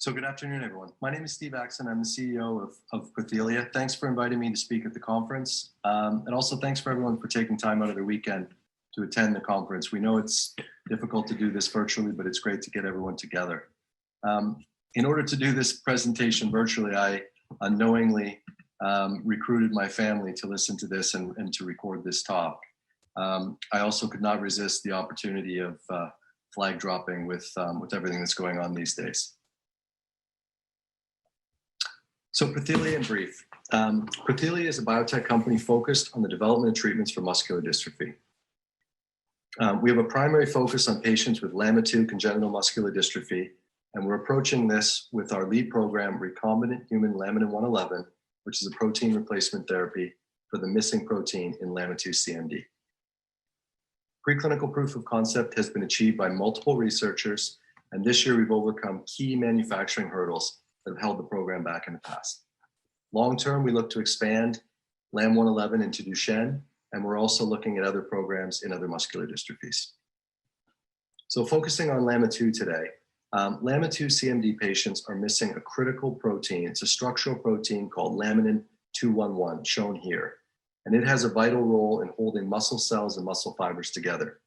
So good afternoon, everyone. My name is Steve Axon. I'm the CEO of Prothelia. Thanks for inviting me to speak at the conference. And also thanks for everyone for taking time out of their weekend to attend the conference. We know it's difficult to do this virtually, but it's great to get everyone together. In order to do this presentation virtually, I unknowingly recruited my family to listen to this and to record this talk. I also could not resist the opportunity of flag dropping with everything that's going on these days. So Prothelia in brief. Prothelia is a biotech company focused on the development of treatments for muscular dystrophy. We have a primary focus on patients with LAMA2 congenital muscular dystrophy, and we're approaching this with our lead program, recombinant human laminin-111, which is a protein replacement therapy for the missing protein in LAMA2-CMD. Preclinical proof of concept has been achieved by multiple researchers, and this year we've overcome key manufacturing hurdles that have held the program back in the past. Long term, we look to expand LAM111 into Duchenne, and we're also looking at other programs in other muscular dystrophies. So focusing on LAMA2 today, LAMA2-CMD patients are missing a critical protein. It's a structural protein called laminin-211, shown here. And it has a vital role in holding muscle cells and muscle fibers together.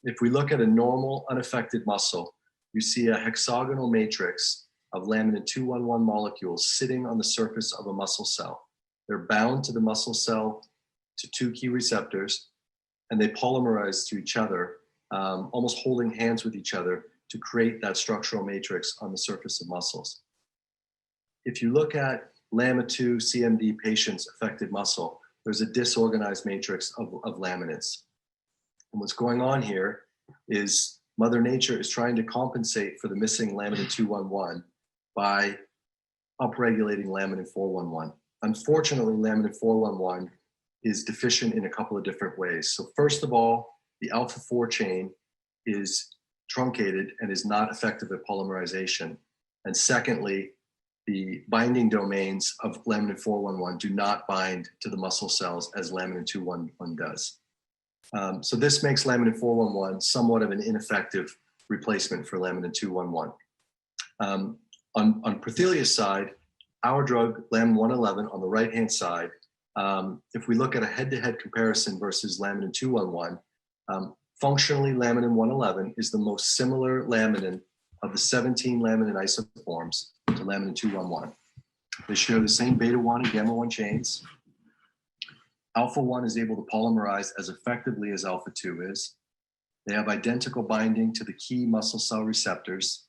If we look at a normal, unaffected muscle, you see a hexagonal matrix of laminin-211 molecules sitting on the surface of a muscle cell. They're bound to the muscle cell to two key receptors, and they polymerize to each other, almost holding hands with each other to create that structural matrix on the surface of muscles. If you look at LAMA2-CMD patients' affected muscle, there's a disorganized matrix of laminates. And what's going on here is Mother Nature is trying to compensate for the missing laminin-211 by upregulating laminin-411. Unfortunately, laminin-411 is deficient in a couple of different ways. So first of all, the alpha-4 chain is truncated and is not effective at polymerization. And secondly, the binding domains of laminin-411 do not bind to the muscle cells as laminin-211 does. So this makes laminin-411 somewhat of an ineffective replacement for laminin-211. On Prothelia's side, our drug, LAM111, on the right-hand side, if we look at a head-to-head comparison versus laminin-211, functionally, laminin-111 is the most similar laminin of the 17 laminin isoforms to laminin-211. They share the same beta-1 and gamma-1 chains. Alpha-1 is able to polymerize as effectively as alpha-2 is. They have identical binding to the key muscle cell receptors.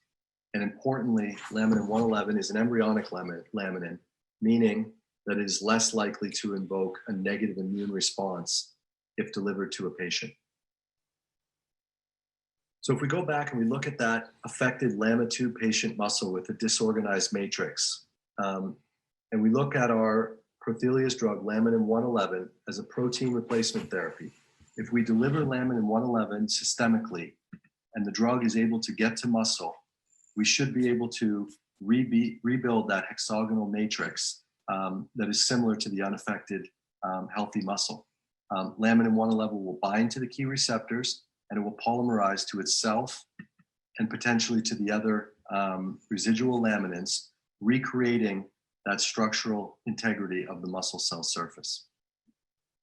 And importantly, laminin-111 is an embryonic laminin, meaning that it is less likely to invoke a negative immune response if delivered to a patient. So if we go back and we look at that affected LAMA2 patient muscle with a disorganized matrix, and we look at our Prothelia's drug, laminin-111, as a protein replacement therapy, if we deliver laminin-111 systemically and the drug is able to get to muscle, we should be able to rebuild that hexagonal matrix that is similar to the unaffected healthy muscle. Laminin-111 will bind to the key receptors, and it will polymerize to itself and potentially to the other residual laminins, recreating that structural integrity of the muscle cell surface.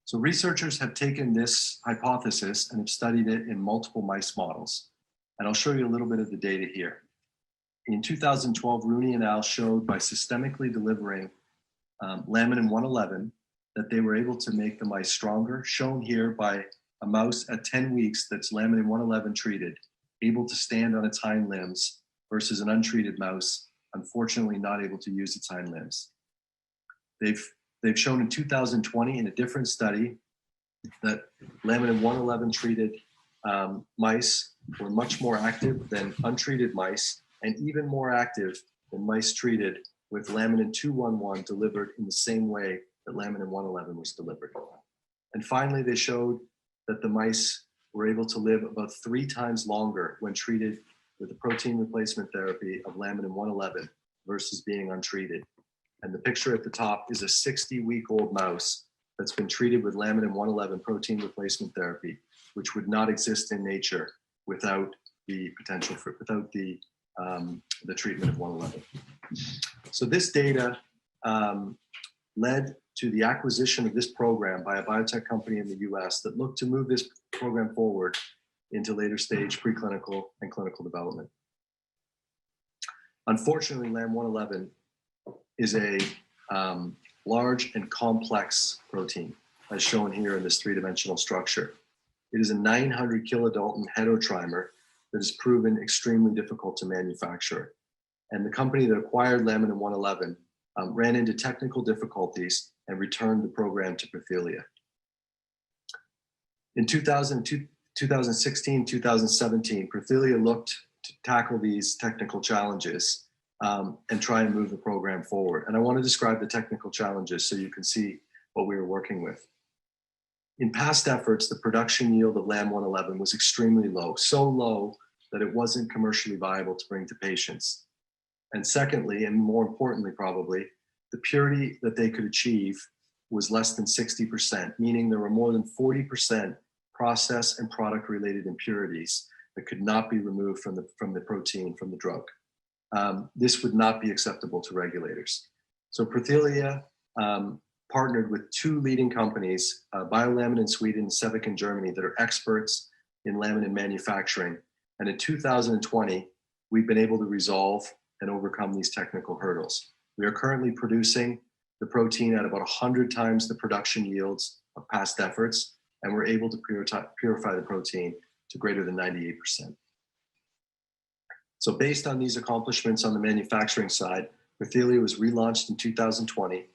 So researchers have taken this hypothesis and have studied it in multiple mice models. And I'll show you a little bit of the data here. In 2012, Rooney and al. Showed by systemically delivering laminin-111 that they were able to make the mice stronger, shown here by a mouse at 10 weeks that's laminin-111 treated, able to stand on its hind limbs, versus an untreated mouse, unfortunately not able to use its hind limbs. They've shown in 2020 in a different study that laminin-111 treated mice were much more active than untreated mice, and even more active than mice treated with laminin-211 delivered in the same way that laminin-111 was delivered. And finally, they showed that the mice were able to live about 3 times longer when treated with the protein replacement therapy of laminin-111 versus being untreated. And the picture at the top is a 60-week-old mouse that's been treated with laminin-111 protein replacement therapy, which would not exist in nature without the potential for, without the the treatment of 111. So this data led to the acquisition of this program by a biotech company in the US that looked to move this program forward into later stage preclinical and clinical development. Unfortunately, LAM111 is a large and complex protein, as shown here in this three-dimensional structure. It is a 900 kilodalton heterotrimer that has proven extremely difficult to manufacture. And the company that acquired LAM111 ran into technical difficulties and returned the program to Prothelia. In 2016, 2017, Prothelia looked to tackle these technical challenges and try and move the program forward. And I want to describe the technical challenges so you can see what we were working with. In past efforts, the production yield of LAM111 was extremely low, so low that it wasn't commercially viable to bring to patients. And secondly, and more importantly probably, the purity that they could achieve was less than 60%, meaning there were more than 40% process and product related impurities that could not be removed from the protein, from the drug. This would not be acceptable to regulators. So Prothelia partnered with two leading companies, BioLamine in Sweden and Sevik in Germany, that are experts in laminin manufacturing. And in 2020, we've been able to resolve and overcome these technical hurdles. We are currently producing the protein at about 100 times the production yields of past efforts, and we're able to purify the protein to greater than 98%. So based on these accomplishments on the manufacturing side, Prothelia was relaunched in 2020.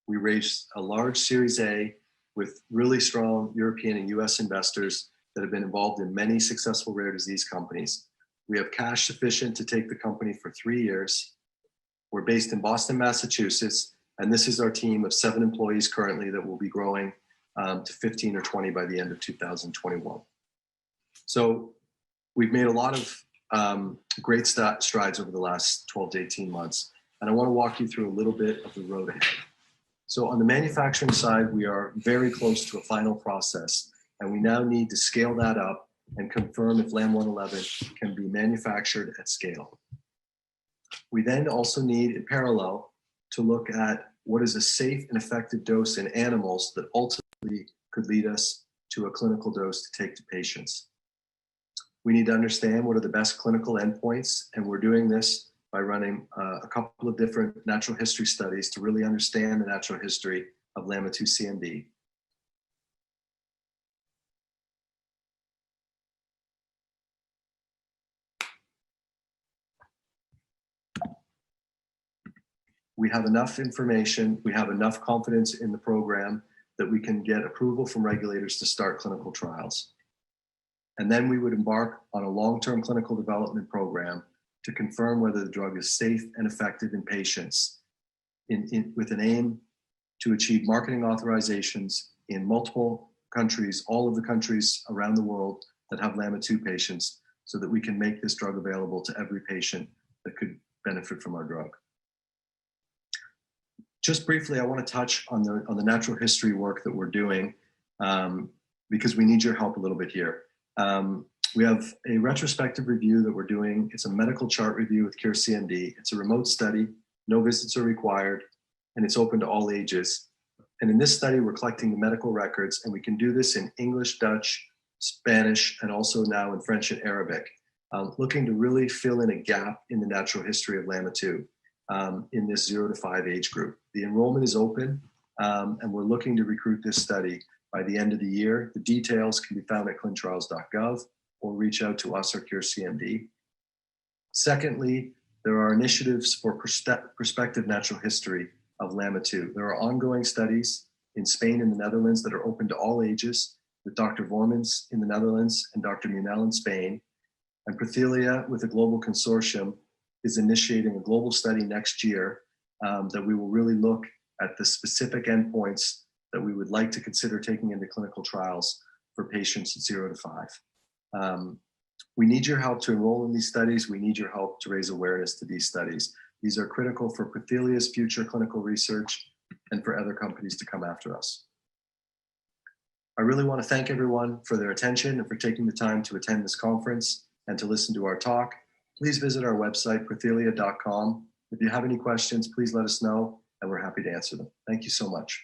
We raised a large Series A with really strong European and US investors that have been involved in many successful rare disease companies. We have cash sufficient to take the company for 3 years. We're based in Boston, Massachusetts, and this is our team of 7 employees currently that will be growing to 15 or 20 by the end of 2021. So we've made a lot of great strides over the last 12 to 18 months, and I want to walk you through a little bit of the road ahead. So on the manufacturing side, we are very close to a final process, and we now need to scale that up and confirm if LAM111 can be manufactured at scale. We then also need, in parallel, to look at what is a safe and effective dose in animals that ultimately could lead us to a clinical dose to take to patients. We need to understand what are the best clinical endpoints, and we're doing this by running a couple of different natural history studies to really understand the natural history of LAMA2-CMD. We have enough information, we have enough confidence in the program that we can get approval from regulators to start clinical trials. And then we would embark on a long-term clinical development program to confirm whether the drug is safe and effective in patients with an aim to achieve marketing authorizations in multiple countries, all of the countries around the world that have LAMA2 patients, so that we can make this drug available to every patient that could benefit from our drug. Just briefly, I want to touch on the natural history work that we're doing because we need your help a little bit here. We have a retrospective review that we're doing. It's a medical chart review with CureCMD. It's a remote study, no visits are required, and it's open to all ages. And in this study, we're collecting the medical records, and we can do this in English, Dutch, Spanish, and also now in French and Arabic, looking to really fill in a gap in the natural history of LAMA2 in this 0 to 5 age group. The enrollment is open, and we're looking to recruit this study by the end of the year. The details can be found at clinicaltrials.gov or reach out to us or CureCMD. Secondly, there are initiatives for prospective natural history of LAMA2. There are ongoing studies in Spain and the Netherlands that are open to all ages, with Dr. Vormans in the Netherlands and Dr. Munel in Spain. And Prothelia, with a global consortium, is initiating a global study next year that we will really look at the specific endpoints that we would like to consider taking into clinical trials for patients at 0 to 5. We need your help to enroll in these studies. We need your help to raise awareness to these studies. These are critical for Prothelia's future clinical research and for other companies to come after us. I really want to thank everyone for their attention and for taking the time to attend this conference and to listen to our talk. please visit our website, prothelia.com. If you have any questions, please let us know, and we're happy to answer them. Thank you so much.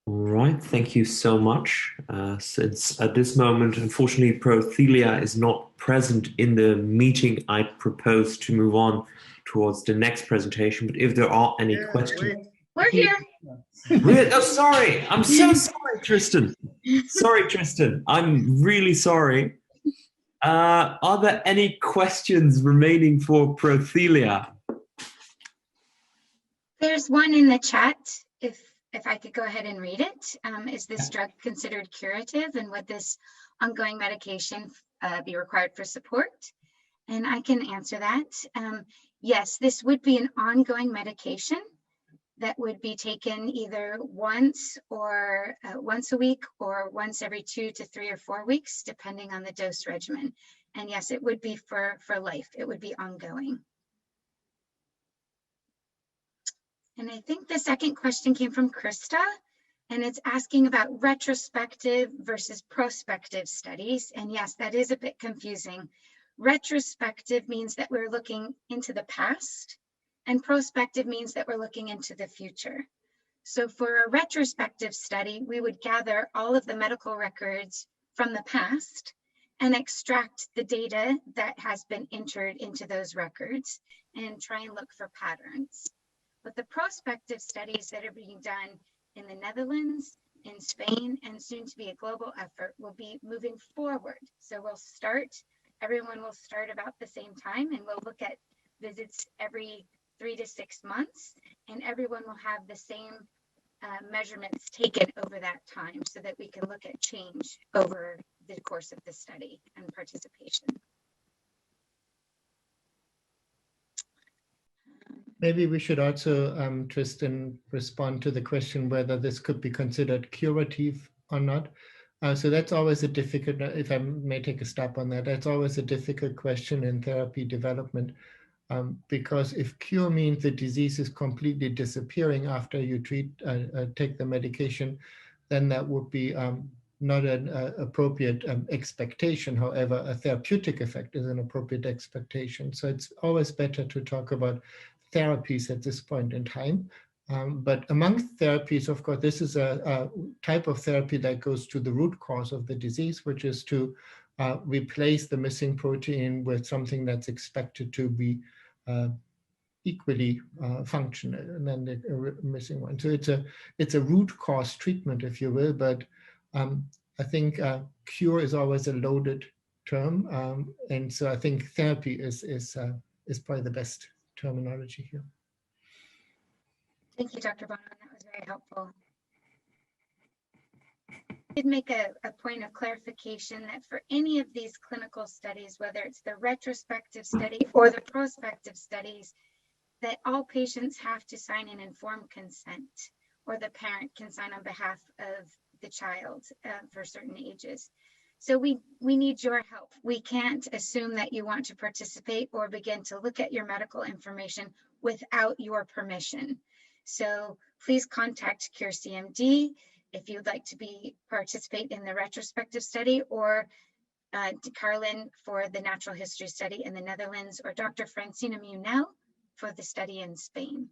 All right, thank you so much. Since at this moment, unfortunately, Prothelia is not present in the meeting, I propose to move on towards the next presentation. But if there are any questions... We're here. Oh, sorry. I'm so sorry, Tristan. Sorry, Tristan. I'm really sorry. Are there any questions remaining for Prothelia? There's one in the chat. If I could go ahead and read it. Is this drug considered curative, and would this ongoing medication be required for support? And I can answer that. Yes, this would be an ongoing medication that would be taken either once a week or once every 2 to 3 or 4 weeks, depending on the dose regimen. And yes, it would be for life. It would be ongoing. And I think the second question came from Krista, and it's asking about retrospective versus prospective studies. And yes, that is a bit confusing. Retrospective means that we're looking into the past, and prospective means that we're looking into the future. So for a retrospective study, we would gather all of the medical records from the past and extract the data that has been entered into those records and try and look for patterns. But the prospective studies that are being done in the Netherlands, in Spain, and soon to be a global effort will be moving forward. So everyone will start about the same time, and we'll look at visits every 3 to 6 months, and everyone will have the same measurements taken over that time so that we can look at change over the course of the study and participation. Maybe we should also, Tristan, respond to the question whether this could be considered curative or not. So that's always a difficult, if I may take a step on that, that's always a difficult question in therapy development, because if cure means the disease is completely disappearing after you take the medication, then that would be not an appropriate expectation. However, a therapeutic effect is an appropriate expectation. So it's always better to talk about therapies at this point in time. But among therapies, of course, this is a type of therapy that goes to the root cause of the disease, which is to replace the missing protein with something that's expected to be equally functional, and then the missing one. So it's a root cause treatment, if you will, but I think cure is always a loaded term. And so I think therapy is probably the best terminology here. Thank you, Dr. Bonham. That was very helpful. I did make a point of clarification that for any of these clinical studies, whether it's the retrospective study or the prospective studies, that all patients have to sign an informed consent, or the parent can sign on behalf of the child for certain ages. So we need your help. We can't assume that you want to participate or begin to look at your medical information without your permission. So please contact Cure CMD if you'd like to participate in the retrospective study, or Carlin for the natural history study in the Netherlands, or Dr. Francina Munel for the study in Spain.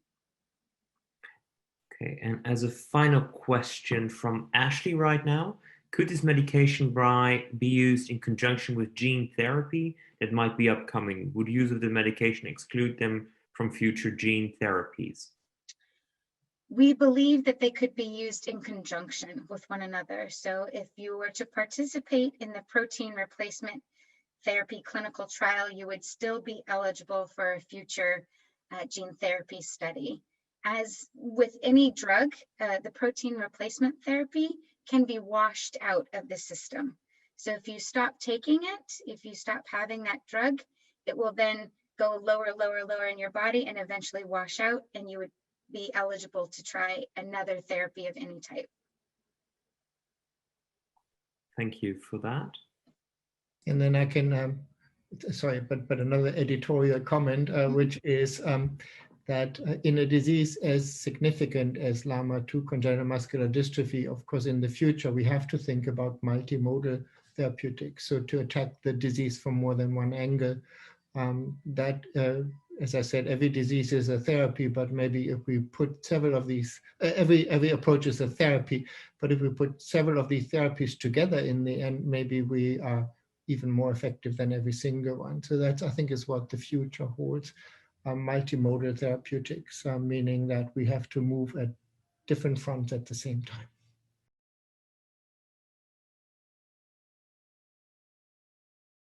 Okay, and as a final question from Ashley right now, could this medication be used in conjunction with gene therapy that might be upcoming? Would use of the medication exclude them from future gene therapies? We believe that they could be used in conjunction with one another. So if you were to participate in the protein replacement therapy clinical trial, you would still be eligible for a future gene therapy study. As with any drug, the protein replacement therapy can be washed out of the system. So if you stop taking it, if you stop having that drug, it will then go lower, lower, lower in your body and eventually wash out, and you would be eligible to try another therapy of any type. Thank you for that. And then I can, sorry, but another editorial comment, which is that in a disease as significant as LAMA2 congenital muscular dystrophy, of course, in the future, we have to think about multimodal therapeutics. So to attack the disease from more than one angle, as I said, every disease is a therapy, but maybe if we put several of these, every approach is a therapy, but if we put several of these therapies together in the end, maybe we are even more effective than every single one. So that's, I think, is what the future holds. Multimodal therapeutics, meaning that we have to move at different fronts at the same time.